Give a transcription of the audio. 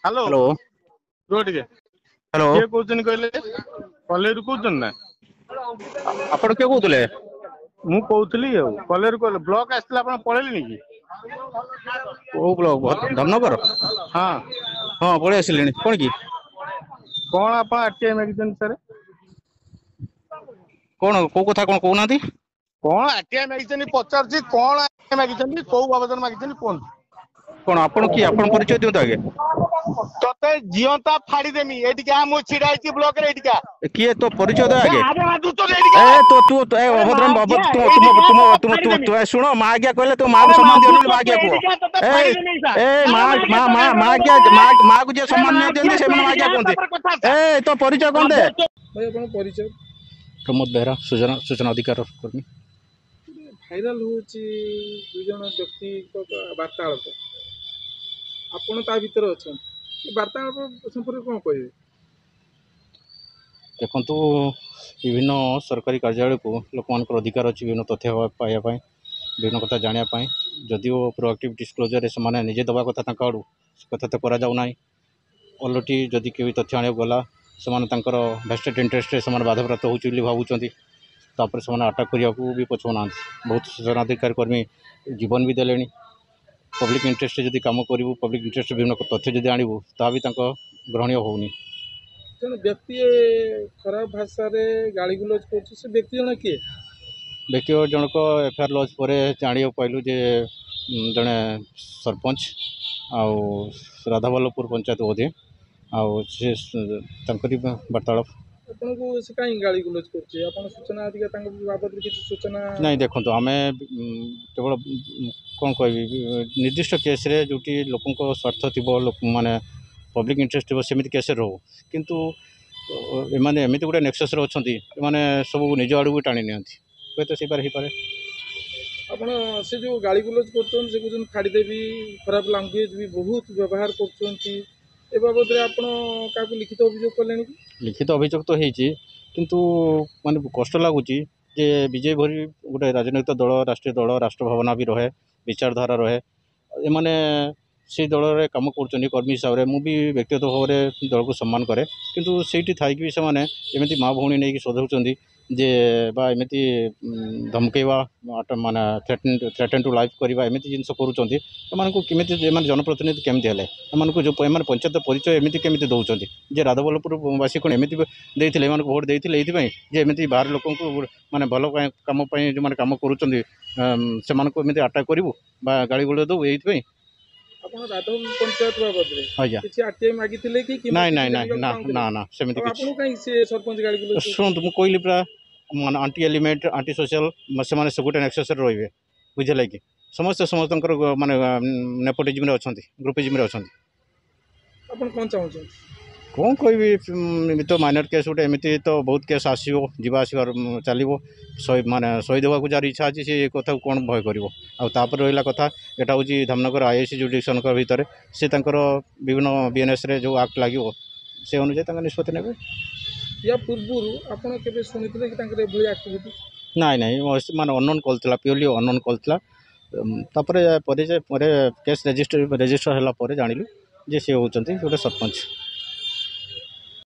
Hello hello. रो टिके hello. किए कहउछन कहले कॉलेज कहउछन ना आपण के कहतले? मु कहउथली कॉलेज कहले ब्लॉक आस्थिला आपण पळेलिनी की ओ ब्लॉक धमनगर। हां हाँ पळेइ आसिलेनी कोन की कोन आपण आरटीआई मागिछन सर कोन को कथा कोन कहउनाती? कोन आरटीआई मागिछन पचारछि कोन आरटीआई मागिछन को आवेदन मागिछन कोन कोन आपण की आपण परिचय दियंत आगे। तते जियंता फाड़ी देमी एटिका मु छिड़ाइछि ब्लॉक रे एटिका किए तो परिचय दे ए आगे। आगे मादु तो एटिका ए तो तू तो ए अरे अभद्र मार बाबत दिया तुम तुम एटिका तुम तो तुम फाड़ी तुम देमी तू सुनो मां आज्ञा कहले तू मां को अरे सम्मान मादु दियनु मां तो आज्ञा को। एटिका तो फाड़ी ए देमी सा ए अरे मां मागे मां तो मां मां एटिका आज्ञा मां को जे अरे सम्मान मागे दियंती से मन आज्ञा तो कोनते। पर कथा सा ए तो परिचय कोन दे मागे तो भाई अपन परिचय प्रमोद बेहरा सूचना अधिकार कर्मी। भाइराल होची दुई जन व्यक्ति वार्तालाप आपण ता भीतर अछन वार्तालाप संपर्क कोन कहबे? देखु विभिन्न सरकारी कार्यालय को लोक मान अधिकार अच्छी विभिन्न तथ्य पाइबा विभिन्न कथा जानापी जदिओ प्रोएक्टिव डिस्क्लोजर से निजे दवा कथा आड़ू कथा तो करा अलरेडी जदि के तथ्य आने गला से भेस्टेड इंटरेस्ट से बाधाप्राप्त होती भावुं तापर से अटाक करने को भी पछुना बहुत सूचनाधिकार कर्मी जीवन भी देले पब्लिक इंटरेस्ट जदि कम करूँ पब्लिक इंटरेस्ट विभिन्न तथ्य जदि आणबू ता भी ग्रहणीय होनी। जन व्यक्ति खराब भाषा रे गाली गुलज करछ से व्यक्ति जन किए? व्यक्ति जनक एफआईआर लॉज पर जाना पाइलु जे जड़े सरपंच आउ राधावल्लभपुर पंचायत बोधे आउ से वार्तालाप आपन को से काई गाली गुलज करछ आपन सूचना अधिकार तांग बाबत रे किछ सूचना नहीं देखो आम केवल कौन कह निर्दिष्ट केस रे जोटी लोकों स्वार्थ थी माने पब्लिक इंटरेस्ट थी सेमती केस रो किंतु एमाने एमती गोटे नेक्सस रे अछंती एमाने सब निज आड़ को टाणी नियंती हुए तो से पारे आपण से जो गाली गुलज करछन से कुछ फाड़ी देबी खराब लैंग्वेज भी बहुत व्यवहार करछंती ए बाबत रे आपण काकू लिखित अभियोग करलेनी कि? लिखित अभियोग तो होती किंतु माने कष्ट लगुच जे विजय भरी गोटे राजनैतिक दल राष्ट्रीय दल राष्ट्र भावना भी रहे विचारधारा रहे एमाने से दल में कम कर कर्मी हिसाब से मुझे व्यक्तिगत भाव में दल को सम्मान कै किंतु से थी भी से एमती माँ भौणी नहीं सधौं जे एमती धमकेवा माने थ्रेटन टू लाइफ करवा एमती जिन करूँ जनप्रतिनिधि केमती हेले एम जो पंचायत परिचय एमती केमती दौरान जे राधावल्लभपुरवासी कौन एमती देते भोट देते ये एमती बाहर लोक माने भल कम जो मैंने कम करूँ अटाक करूँ गाड़ी गोड़ दो ये आपण राधव पंचायत बाबत रे आज्ञा किछि आरटीआई मागिथिले कि नाई नाई नाई ना ना ना सेमती आपण काई से सरपंच गाली गुलज शुणु मुझे कहली पूरा मान आंटी एलिमेंट आंटी सोशल से गोटे नेक्सस रे बुझे कि समस्त समस्त माने नेपोटिज्म अच्छा ग्रुपिज्म अच्छा आपण कोन चाहू कौन कह तो माइनर केस गोटे एमती तो बहुत केस आसो जावास चलो माने शहीद होगा जार इच्छा अच्छी से कथा कौन भय कर रहा कथा यहाँ हूँ धामनगर आईआईसी जुडिक्शन भितर से विभिन्न बीएनएस रे जो एक्ट लगे से अनुसार निष्पत्ति ने या पूर्व आपण केबे सुनिथिले कि तांकर एभली एक्टिविटी? नाई नाई माने अननोन कॉल था प्योरली अननोन कॉल था केस रजिस्टर होला जानिलु जे से होचंती गोटे सरपंच।